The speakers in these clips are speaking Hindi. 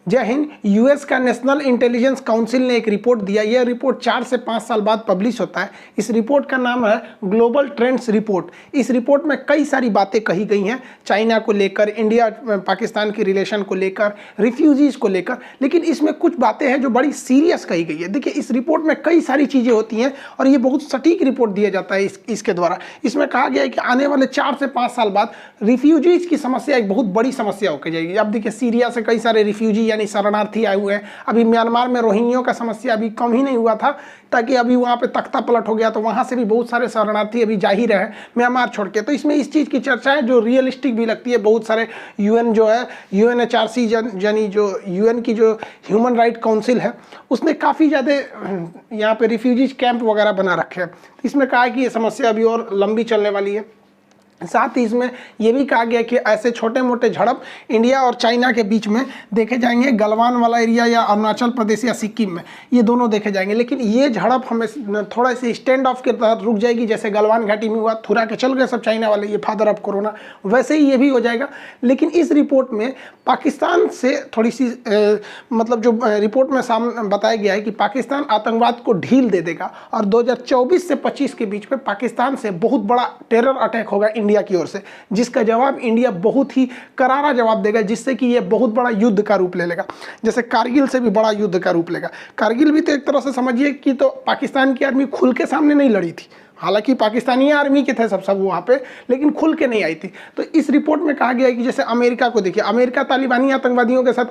जय हिंद। यूएस का नेशनल इंटेलिजेंस काउंसिल ने एक रिपोर्ट दिया। यह रिपोर्ट 4 से 5 साल बाद पब्लिश होता है। इस रिपोर्ट का नाम है ग्लोबल ट्रेंड्स रिपोर्ट। इस रिपोर्ट में कई सारी बातें कही गई हैं, चाइना को लेकर, इंडिया पाकिस्तान की रिलेशन को लेकर, रिफ्यूजीज को लेकर, लेकिन इसमें कुछ बातें हैं जो बड़ी सीरियस कही गई है। देखिए, इस रिपोर्ट में कई सारी चीज़ें होती हैं और ये बहुत सटीक रिपोर्ट दिया जाता है इसके द्वारा। इसमें कहा गया है कि आने वाले 4 से 5 साल बाद रिफ्यूजीज की समस्या एक बहुत बड़ी समस्या होकर जाएगी। अब देखिए, सीरिया से कई सारे रिफ्यूजी यानी शरणार्थी आए हुए हैं। अभी म्यांमार में रोहिंग्या का समस्या अभी कम ही नहीं हुआ था, ताकि अभी वहाँ पे तख्ता पलट हो गया, तो वहाँ से भी बहुत सारे शरणार्थी अभी जा ही रहे हैं म्यांमार छोड़ के। तो इसमें इस चीज़ की चर्चा है जो रियलिस्टिक भी लगती है। बहुत सारे यूएन जो है, यूएनएचआरसी यानी जो यूएन की जो ह्यूमन राइट काउंसिल है, उसने काफ़ी ज़्यादा यहाँ पे रिफ्यूजीज कैंप वगैरह बना रखे हैं। इसमें कहा है कि ये समस्या अभी और लंबी चलने वाली है। साथ ही इसमें यह भी कहा गया कि ऐसे छोटे मोटे झड़प इंडिया और चाइना के बीच में देखे जाएंगे, गलवान वाला एरिया या अरुणाचल प्रदेश या सिक्किम में, ये दोनों देखे जाएंगे। लेकिन ये झड़प हमें थोड़ा सी स्टैंड ऑफ के तहत रुक जाएगी, जैसे गलवान घाटी में हुआ, थुरा के चल गए सब चाइना वाले, ये फादर ऑफ कोरोना, वैसे ही ये भी हो जाएगा। लेकिन इस रिपोर्ट में पाकिस्तान से थोड़ी सी मतलब जो रिपोर्ट में सामने बताया गया है कि पाकिस्तान आतंकवाद को ढील दे देगा और 2024 से 25 के बीच में पाकिस्तान से बहुत बड़ा टेरर अटैक होगा इंडिया की ओर से, जिसका जवाब इंडिया बहुत ही करारा जवाब देगा, जिससे कि ये बहुत बड़ा युद्ध का रूप ले लेगा। जैसे कारगिल से भी बड़ा युद्ध का रूप लेगा। कारगिल भी तो एक तरह से समझिए कि तो पाकिस्तान की आर्मी खुल के सामने नहीं लड़ी थी, हालांकि पाकिस्तानी आर्मी के थे सब वहाँ पे, लेकिन खुल के नहीं आई थी। तो इस रिपोर्ट में कहा गया है कि जैसे अमेरिका को देखिए, अमेरिका तालिबानी आतंकवादियों के साथ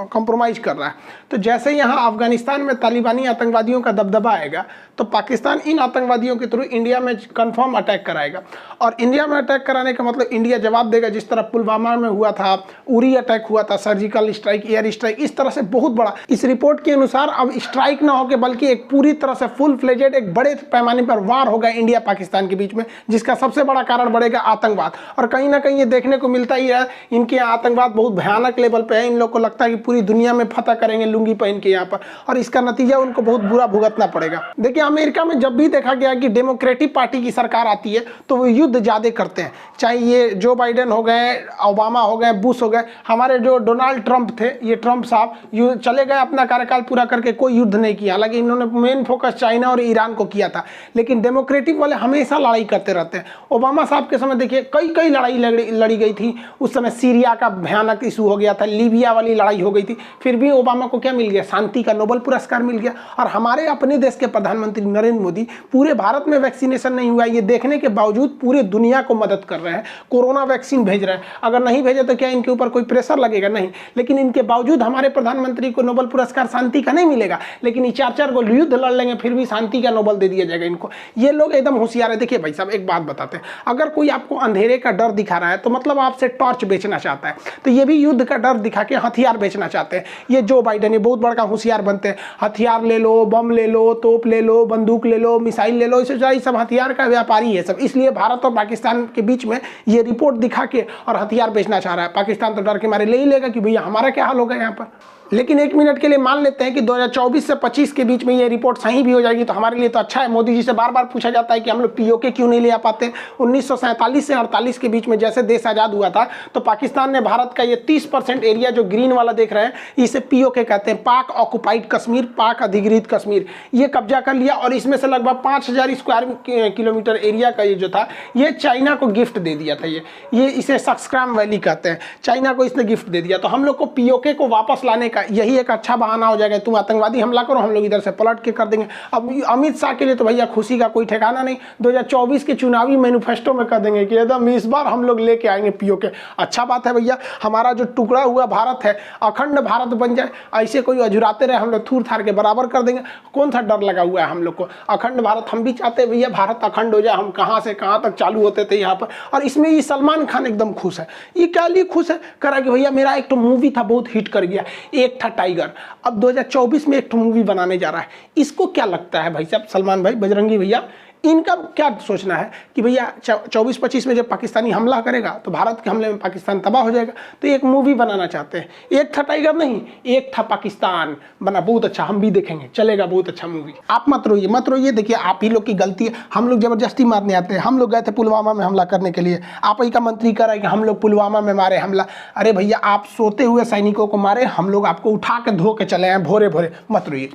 कंप्रोमाइज़ कर रहा है। तो जैसे यहाँ अफगानिस्तान में तालिबानी आतंकवादियों का दबदबा आएगा, तो पाकिस्तान इन आतंकवादियों के थ्रू इंडिया में कन्फर्म अटैक कराएगा। और इंडिया में अटैक कराने का मतलब इंडिया जवाब देगा, जिस तरह पुलवामा में हुआ था, उरी अटैक हुआ था, सर्जिकल स्ट्राइक, एयर स्ट्राइक, इस तरह से बहुत बड़ा। इस रिपोर्ट के अनुसार अब स्ट्राइक ना होकर बल्कि एक पूरी तरह से फुल फ्लेजेड एक बड़े पैमाने पर वार होगा इंडिया पाकिस्तान के बीच में, जिसका सबसे बड़ा कारण बढ़ेगा आतंकवाद। और कहीं ना कहीं ये देखने को मिलता ही है, इनके यहाँ आतंकवाद बहुत भयानक लेवल पे है। इन लोग को लगता है कि पूरी दुनिया में फतह करेंगे लुंगी पहन के यहाँ पर, और इसका नतीजा उनको बहुत बुरा भुगतना पड़ेगा। देखिए, अमेरिका में जब भी देखा गया कि डेमोक्रेटिक पार्टी की सरकार आती है तो वो युद्ध ज़्यादा करते हैं, चाहे ये जो बाइडेन हो गए, ओबामा हो गए, बुश हो गए। हमारे जो डोनाल्ड ट्रंप थे, ये ट्रंप साहब चले गए, अपना कार्यकाल पूरा करके कोई युद्ध नहीं किया। हालांकि इन्होंने मेन फोकस चाइना और ईरान को किया था, लेकिन डेमोक्रेटिक वाले हमेशा लड़ाई करते रहते हैं। ओबामा साहब के समय देखिए कई लड़ाई लड़ी गई थी। उस समय सीरिया का भयानक इशू हो गया था, लीबिया वाली लड़ाई हो गई थी, फिर भी ओबामा को क्या मिल गया? शांति का नोबेल पुरस्कार मिल गया। और हमारे अपने देश के प्रधानमंत्री नरेंद्र मोदी पूरे भारत में वैक्सीनेशन नहीं हुआ, ये देखने के बावजूद पूरे दुनिया को मदद कर रहे हैं, कोरोना वैक्सीन भेज रहे हैं। अगर नहीं भेजे तो क्या इनके ऊपर कोई प्रेशर लगेगा? नहीं। लेकिन इनके बावजूद हमारे प्रधानमंत्री को नोबेल पुरस्कार शांति का नहीं मिलेगा, लेकिन ये 4 गो युद्ध लड़ लेंगे फिर भी शांति का नोबेल दे दिया जाएगा इनको। ये लोग एकदम होशियार है। देखिए भाई साहब, एक बात बताते हैं, अगर कोई आपको अंधेरे का डर दिखा रहा है तो मतलब आपसे टॉर्च बेचना चाहता है, तो ये भी युद्ध का डर दिखा के हथियार बेचना चाहते हैं। ये जो बाइडेन ये बहुत बड़ा होशियार बनते हैं, हथियार ले लो, बम ले लो, तोप ले लो, बंदूक ले लो, मिसाइल ले लो, ये सब हथियार का व्यापारी है सब। इसलिए भारत और पाकिस्तान के बीच में ये रिपोर्ट दिखा के और हथियार बेचना चाह रहा है। पाकिस्तान तो डर के मारे ले ही लेगा कि भैया हमारा क्या हाल होगा यहाँ पर। लेकिन एक मिनट के लिए मान लेते हैं कि 2024 से 25 के बीच में ये रिपोर्ट सही भी हो जाएगी, तो हमारे लिए तो अच्छा है। मोदी जी से बार बार पूछा जाता है कि हम लोग पीओके क्यों नहीं ले आ पाते। 1947 से 48 के बीच में जैसे देश आज़ाद हुआ था, तो पाकिस्तान ने भारत का ये 30% एरिया जो ग्रीन वाला देख रहे हैं, इसे पीओके कहते हैं, पाक ऑक्युपाइड कश्मीर, पाक अधिकृत कश्मीर, ये कब्जा कर लिया। और इसमें से लगभग 5000 स्क्वायर किलोमीटर एरिया का ये जो था, ये चाइना को गिफ्ट दे दिया था। ये इसे सक्सक्राम वैली कहते हैं, चाइना को इसने गिफ्ट दे दिया। तो हम लोग को पीओके को वापस लाने यही एक अच्छा बहाना हो जाएगा। तुम आतंकवादी हमला करो, हम लोग इधर से पलट के कर देंगे। अब अमित शाह के लिए तो भैया खुशी का कोई ठिकाना नहीं। 2024 के चुनावी मैनिफेस्टो में कर देंगे कि एकदम इस बार हम लोग लेके आएंगे पीओके। अच्छा बात है भैया, हमारा जो टुकड़ा हुआ भारत है, अखंड भारत बन जाए। ऐसे कोई अजुराते रहे, हम लोग थूर थार के बराबर कर देंगे। कौन सा डर लगा हुआ है हम लोग को? अखंड भारत हम भी चाहते हैं भैया, भारत अखंड हो जाए। हम कहाँ से कहाँ तक चालू होते थे यहाँ पर। और इसमें ये सलमान खान एकदम खुश है। ये क्या लिए खुश है? करा कि भैया मेरा एक तो मूवी था बहुत हिट कर गया, एक था टाइगर, अब 2024 में एक मूवी बनाने जा रहा है। इसको क्या लगता है भाई साहब, सलमान भाई, बजरंगी भैया, इनका क्या सोचना है कि भैया 24-25 में जब पाकिस्तानी हमला करेगा तो भारत के हमले में पाकिस्तान तबाह हो जाएगा, तो एक मूवी बनाना चाहते हैं। एक था टाइगर नहीं, एक था पाकिस्तान, बना बहुत अच्छा, हम भी देखेंगे, चलेगा, बहुत अच्छा मूवी। आप मत रोइए, देखिए आप ही लोग की गलती है। हम लोग जबरदस्ती मारने आते हैं, हम लोग गए थे पुलवामा में हमला करने के लिए, आप ही का मंत्री कह रहा है कि हम लोग पुलवामा में मारे हमला। अरे भैया आप सोते हुए सैनिकों को मारे, हम लोग आपको उठा के धो के चले हैं भोरे भोरे। मत रोइए,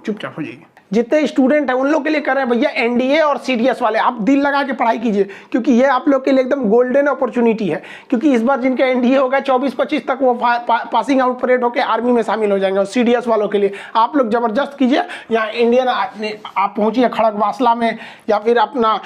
चुपचाप हो जाइए। जितने स्टूडेंट हैं उन लोग के लिए कर रहे हैं भैया एनडीए और सीडीएस वाले, आप दिल लगा के पढ़ाई कीजिए, क्योंकि ये आप लोग के लिए एकदम गोल्डन अपॉर्चुनिटी है। क्योंकि इस बार जिनका एनडीए होगा 24-25 तक वो पासिंग आउट परेड होकर आर्मी में शामिल हो जाएंगे। और सीडीएस वालों के लिए आप लोग जबरदस्त कीजिए, यहाँ इंडियन आप पहुँचिए खड़गवासला में, या फिर अपना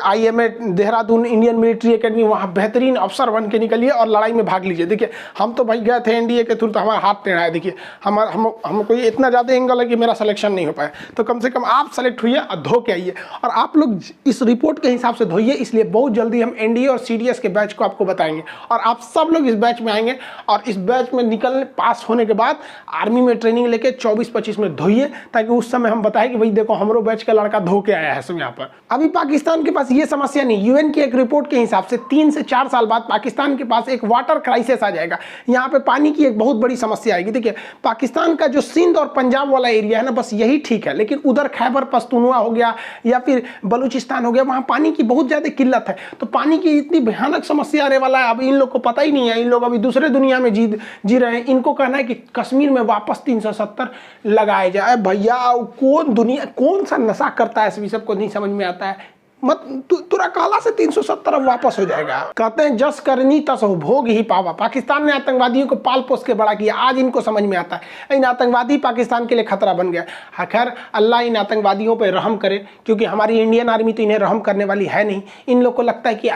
IMA Dehradun Indian military academy, वहाँ बेहतरीन अफसर बन के निकलिए और लड़ाई में भाग लीजिए। देखिए हम तो भाई गए थे एनडीए के थ्रू, तो हमारा हाथ टेढ़ा है। देखिए हमको इतना ज़्यादा एंगल है कि मेरा सिलेक्शन नहीं हो पाया, तो कम से कम आप सेलेक्ट हुई और धो के आइए। और आप लोग इस रिपोर्ट के हिसाब से धोइए, इसलिए बहुत जल्दी हम एनडीए और सीडीएस के बैच को आपको बताएंगे और आप सब लोग इस बैच में आएंगे। और इस बैच में निकलने पास होने के बाद आर्मी में ट्रेनिंग लेके 24-25 में धोइए, ताकि उस समय हम बताएं कि भाई देखो हमरो बैच का लड़का धो के आया है सब यहाँ पर। अभी पाकिस्तान के पास ये समस्या नहीं, यूएन की एक रिपोर्ट के हिसाब से 3 से 4 साल बाद पाकिस्तान के पास एक वाटर क्राइसिस आ जाएगा। यहाँ पे पानी की एक बहुत बड़ी समस्या आएगी। देखिए पाकिस्तान का जो सिंध और पंजाब वाला एरिया है ना, बस यही ठीक है, लेकिन उधर खैबर पख्तूनख्वा हो गया या फिर बलूचिस्तान हो गया, वहाँ पानी की बहुत ज़्यादा किल्लत है। तो पानी की इतनी भयानक समस्या आने वाला है, अब इन लोग को पता ही नहीं है। इन लोग अभी दूसरे दुनिया में जी रहे हैं। इनको कहना है कि कश्मीर में वापस 370 लगाए जाए। भैया कौन सा नशा करता है, इस सबको नहीं समझ में आता है। मत तुरा काला से 370 वापस हो जाएगा। कहते हैं जस करनी तस हो भोग ही पावा। पाकिस्तान ने आतंकवादियों को पाल पोस के बड़ा किया, आज इनको समझ में आता है। इन आतंकवादी पाकिस्तान के लिए खतरा बन गया। खैर अल्लाह इन आतंकवादियों पर रहम करे, क्योंकि हमारी इंडियन आर्मी तो इन्हें रहम करने वाली है नहीं। इन लोग को लगता है कि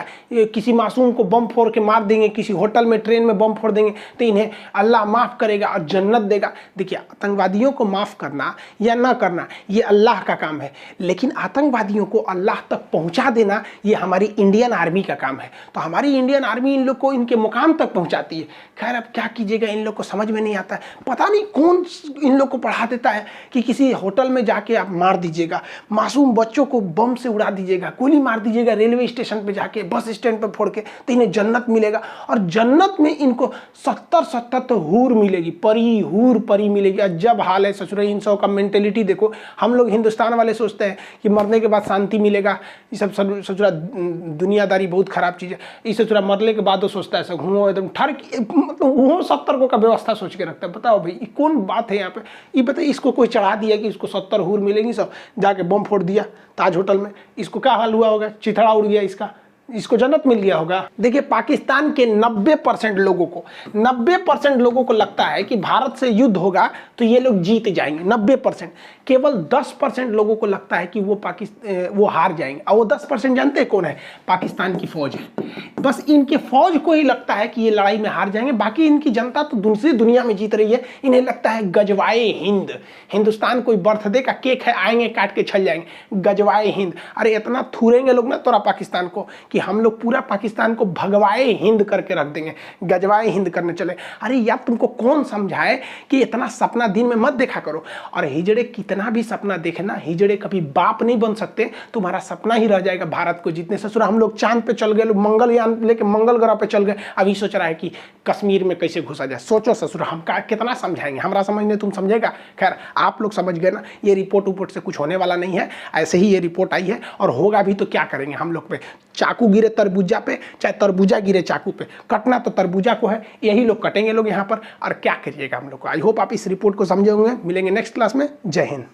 किसी मासूम को बम फोड़ के मार देंगे, किसी होटल में ट्रेन में बम फोड़ देंगे तो इन्हें अल्लाह माफ़ करेगा और जन्नत देगा। देखिए आतंकवादियों को माफ़ करना या ना करना ये अल्लाह का काम है, लेकिन आतंकवादियों को अल्लाह तक पहुंचा देना ये हमारी इंडियन आर्मी का काम है। तो हमारी इंडियन आर्मी इन लोग को इनके मुकाम तक पहुंचाती है। खैर अब क्या कीजिएगा, इन लोग को समझ में नहीं आता है। पता नहीं कौन इन लोग को पढ़ा देता है कि किसी होटल में जाके आप मार दीजिएगा, मासूम बच्चों को बम से उड़ा दीजिएगा, गोली मार दीजिएगा रेलवे स्टेशन पे जाके, बस स्टैंड पे फोड़ के, तो इन्हें जन्नत मिलेगा। और जन्नत में इनको 70 तो हूर मिलेगी, परी मिलेगी। जब हाल है ससुर, इन सब का मेंटेलिटी देखो। हम लोग हिंदुस्तान वाले सोचते हैं कि मरने के बाद शांति मिलेगा, ये सब ससुरा दुनियादारी बहुत खराब चीज़ है। इस ससुरा मरने के बाद वो सोचता है सब घूमो एकदम ठर, मतलब वो 70 का व्यवस्था सोच के रखता है। बताओ भाई ये कौन बात है यहाँ पे। ये बताइए इसको कोई चढ़ा दिया कि इसको 70 हूर मिलेंगी, सब जाके बम फोड़ दिया ताज होटल में, इसको क्या हाल हुआ होगा, चिथड़ा उड़ गया इसका, इसको जन्नत मिल गया होगा। देखिए पाकिस्तान के 90% लोगों को लगता है कि भारत से युद्ध होगा तो ये लोग जीत जाएंगे। 90%। केवल 10% लोगों को लगता है कि वो हार जाएंगे। और वो 10% जानते हैं कौन है? पाकिस्तान की फौज है। बस इनके फौज को ही लगता है कि ये लड़ाई में हार जाएंगे। बाकी इनकी जनता तो दूसरी दुनिया में जीत रही है। इन्हें लगता है गजवाए हिंद, हिंदुस्तान कोई बर्थडे का केक है, आएंगे काट के चल जाएंगे। गजवाए हिंद, अरे इतना थूरेंगे लोग ना तोरा पाकिस्तान को कि हम लोग पूरा पाकिस्तान को भगवाए हिंद करके रख देंगे, गजवाए हिंद करने चले। अरे यार तुमको कौन समझाए कि इतना सपना दिन में मत देखा करो। और हिजड़े कितना भी सपना देखना, हिजड़े कभी बाप नहीं बन सकते। तुम्हारा सपना ही रह जाएगा भारत को जीतने। ससुरा हम लोग चांद पे चल गए, लोग मंगलयान लेके मंगल ग्रह पे चल गए, अभी सोच रहा है कि कश्मीर में कैसे घुसा जाए। सोचो ससुरा, हम कितना समझाएंगे, हमारा समझने तुम समझेगा। खैर आप लोग समझ गए ना, ये रिपोर्ट से कुछ होने वाला नहीं है। ऐसे ही ये रिपोर्ट आई है और होगा भी तो क्या करेंगे हम लोग पे। चाकू गिरे तरबूजा पे, चाहे तरबूजा गिरे चाकू पे, कटना तो तरबूजा को है। यही लोग कटेंगे लोग यहाँ पर, और क्या करिएगा हम लोग को। आई होप आप इस रिपोर्ट को समझे होंगे। मिलेंगे नेक्स्ट क्लास में। जय हिंद।